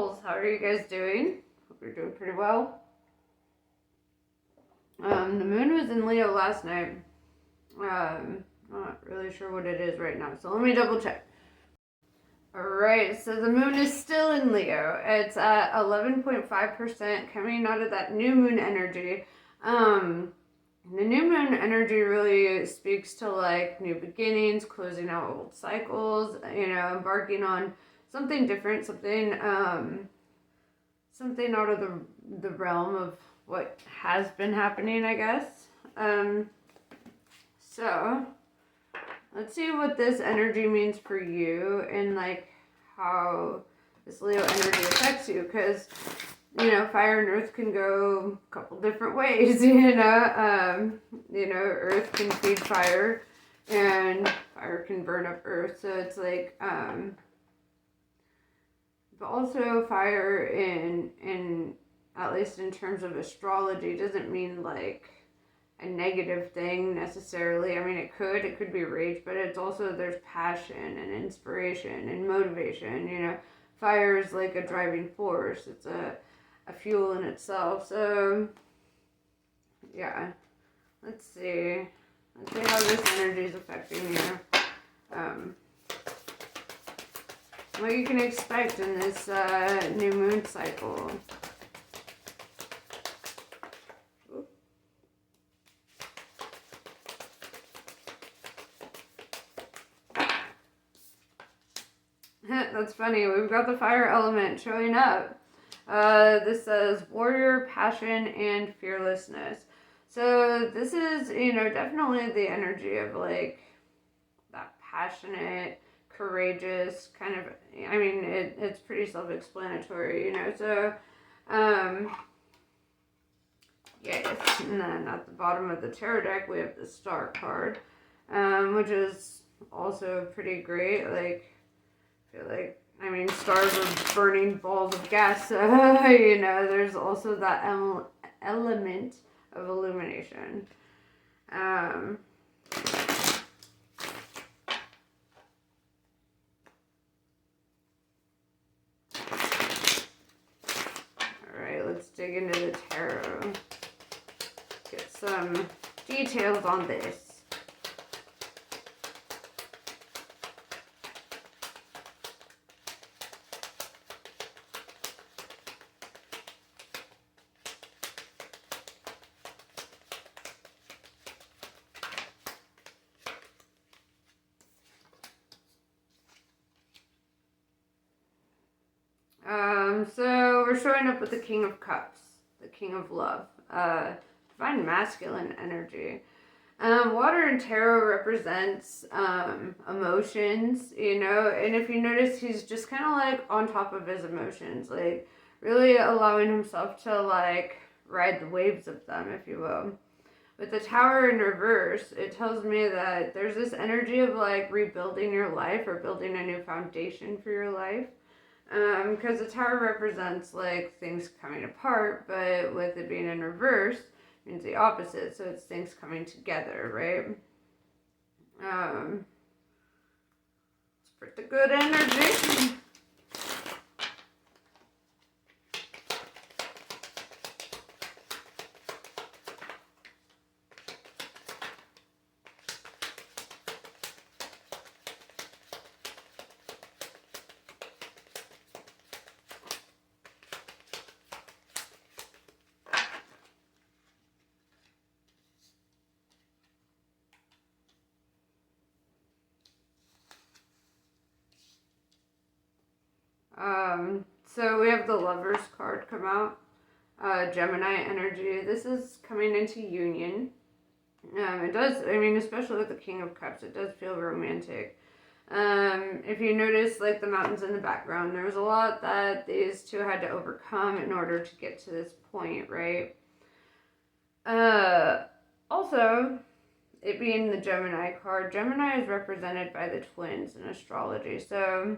souls, how are you guys doing? Hope you're doing pretty well. The moon was in Leo last night. Not really sure what it is right now, so let me double check. Alright, so the moon is still in Leo. It's at 11.5% coming out of that new moon energy. The new moon energy really speaks to like new beginnings, closing out old cycles, embarking on something different, something out of the realm of what has been happening, I guess. So let's see what this energy means for you and like how this Leo energy affects you, because fire and earth can go a couple different ways. Earth can feed fire and fire can burn up earth, so it's like but also fire in at least in terms of astrology doesn't mean like a negative thing necessarily. I mean, it could be rage, but it's also, there's passion and inspiration and motivation. Fire is like a driving force. It's a fuel in itself. So yeah, let's see how this energy is affecting you. What you can expect in this new moon cycle. That's funny. We've got the fire element showing up. This says warrior, passion, and fearlessness. So this is, definitely the energy of like that passionate, courageous kind of, it's pretty self-explanatory, So, yes. And then at the bottom of the tarot deck, we have the Star card, which is also pretty great. Like, I feel like, stars are burning balls of gas, so, there's also that element of illumination. Alright, let's dig into the tarot. Get some details on this. So we're showing up with the King of Cups, the King of Love, divine masculine energy. Water in tarot represents emotions, and if you notice, he's just kind of like on top of his emotions, like really allowing himself to like ride the waves of them, if you will. With the Tower in reverse, it tells me that there's this energy of like rebuilding your life or building a new foundation for your life. Because the Tower represents like things coming apart, but with it being in reverse, it means the opposite. So it's things coming together, right? It's pretty good energy. So we have the Lovers card come out. Gemini energy. This is coming into union. It does, especially with the King of Cups, it does feel romantic. If you notice, like the mountains in the background, there was a lot that these two had to overcome in order to get to this point, right? Also, it being the Gemini card, Gemini is represented by the twins in astrology. So,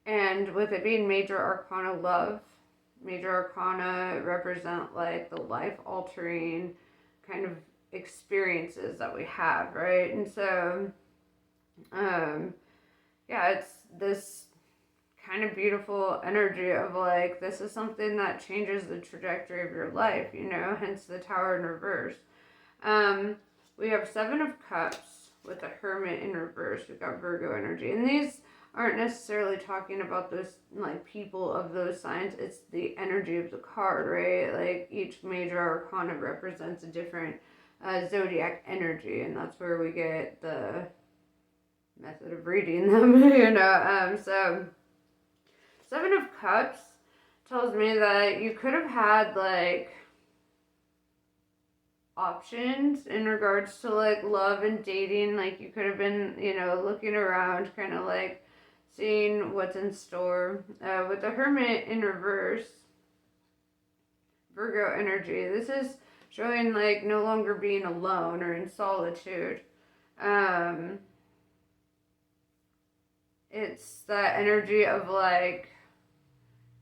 and with it being major arcana love, major arcana represent like the life-altering kind of experiences that we have, right? And so, yeah, it's this kind of beautiful energy of like, this is something that changes the trajectory of your life, you know, hence the Tower in reverse. We have Seven of Cups with the Hermit in reverse. We've got Virgo energy. And these aren't necessarily talking about those, like, people of those signs. It's the energy of the card, right? Like, each major arcana represents a different zodiac energy. And that's where we get the method of reading them, you know. So, Seven of Cups tells me that you could have had, like, options in regards to like love and dating. Like you could have been, you know, looking around, kind of like seeing what's in store. With the Hermit in reverse, Virgo energy, this is showing like no longer being alone or in solitude. It's that energy of like,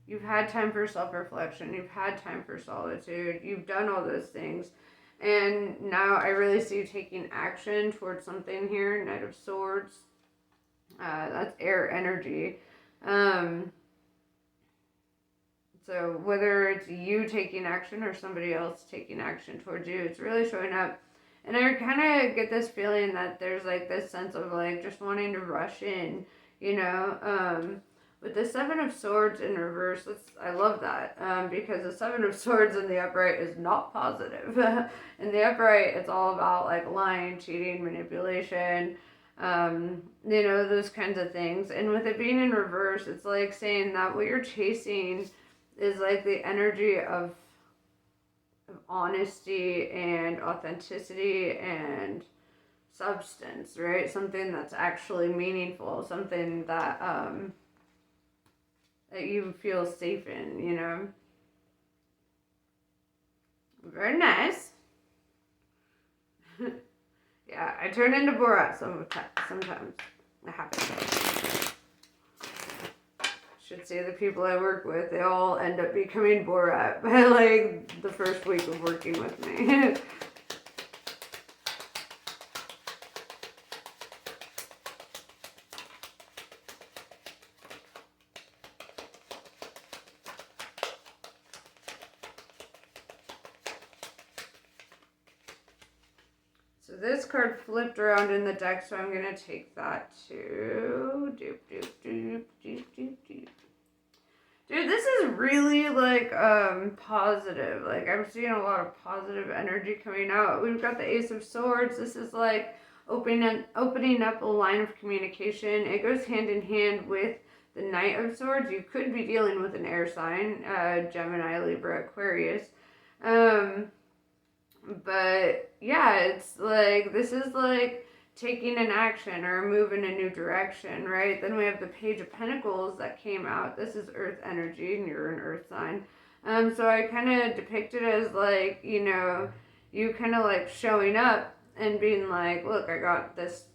you've had time for self-reflection, you've had time for solitude, you've done all those things. And now I really see you taking action towards something here. Knight of Swords. That's air energy. So whether it's you taking action or somebody else taking action towards you, it's really showing up. And I kind of get this feeling that there's like this sense of like just wanting to rush in, you know. With the Seven of Swords in reverse, I love that because the Seven of Swords in the upright is not positive. In the upright, it's all about like lying, cheating, manipulation, you know, those kinds of things. And with it being in reverse, it's like saying that what you're chasing is like the energy of honesty and authenticity and substance, right? Something that's actually meaningful, something that that you feel safe in, you know. Very nice. Yeah, I turn into Borat sometimes. It happens. Should say the people I work with, they all end up becoming Borat by like the first week of working with me. So this card flipped around in the deck, so I'm going to take that too. Dude, this is really, like, positive. Like, I'm seeing a lot of positive energy coming out. We've got the Ace of Swords. This is, like, opening up a line of communication. It goes hand in hand with the Knight of Swords. You could be dealing with an air sign, Gemini, Libra, Aquarius. But yeah, it's like, this is like taking an action or a move in a new direction, right? Then we have the Page of Pentacles that came out. This is Earth energy, and you're an Earth sign. So I kind of depict it as like, you know, you kind of like showing up and being like, look, I've got this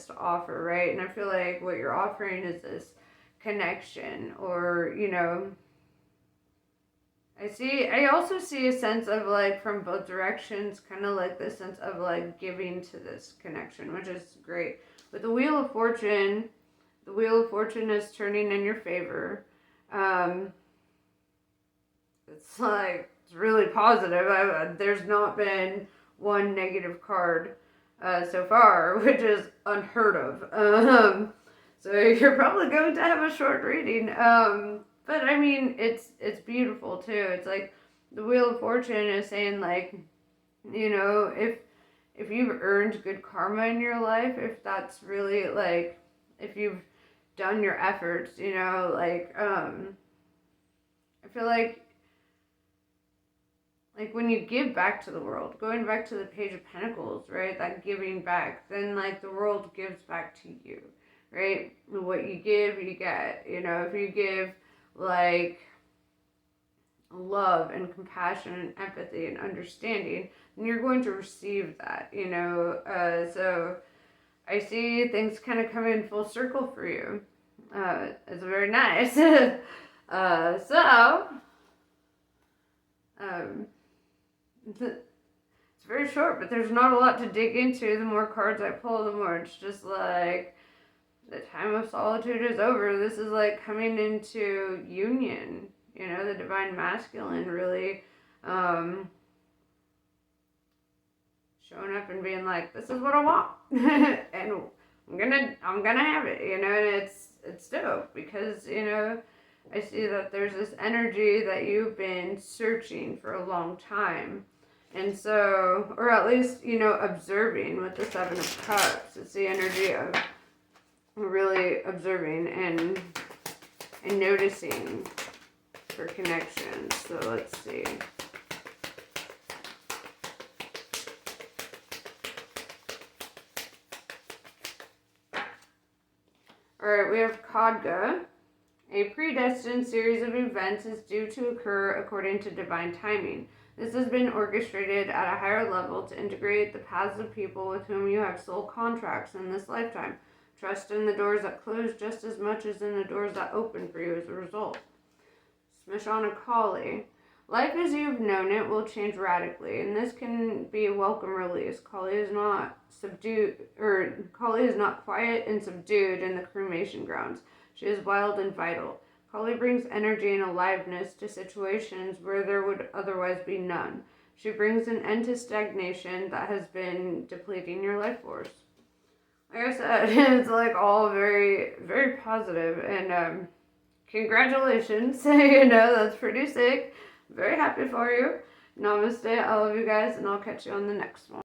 to offer, right? And I feel like what you're offering is this connection, or, you know, I also see a sense of like from both directions, kind of like this sense of like giving to this connection, which is great. With the Wheel of Fortune is turning in your favor. It's like, it's really positive. There's not been one negative card so far, which is unheard of. So you're probably going to have a short reading. But I mean, it's beautiful too. It's like the Wheel of Fortune is saying like, you know, if you've earned good karma in your life, if that's really like, if you've done your efforts, you know, like, I feel like when you give back to the world, going back to the Page of Pentacles, right, that giving back, then like the world gives back to you, right? What you give, you get, you know. If you give like love and compassion and empathy and understanding, then you're going to receive that, you know. So I see things kind of come in full circle for you. It's very nice. It's very short, but there's not a lot to dig into. The more cards I pull, the more it's just like, the time of solitude is over. This is like coming into union. You know, the divine masculine really showing up and being like, this is what I want. And I'm gonna have it, you know, and it's dope because, you know, I see that there's this energy that you've been searching for a long time. And so, or at least, you know, observing with the Seven of Cups. It's the energy of really observing and noticing for connections. So let's see. Alright, we have Khadga. A predestined series of events is due to occur according to divine timing. This has been orchestrated at a higher level to integrate the paths of people with whom you have soul contracts in this lifetime. Trust in the doors that close just as much as in the doors that open for you as a result. Smashana Kali. Life as you've known it will change radically, and this can be a welcome release. Kali is not quiet and subdued in the cremation grounds. She is wild and vital. Kali brings energy and aliveness to situations where there would otherwise be none. She brings an end to stagnation that has been depleting your life force. Like I said, it's like all very, very positive, and congratulations. You know, that's pretty sick. Very happy for you. Namaste. I love you guys, and I'll catch you on the next one.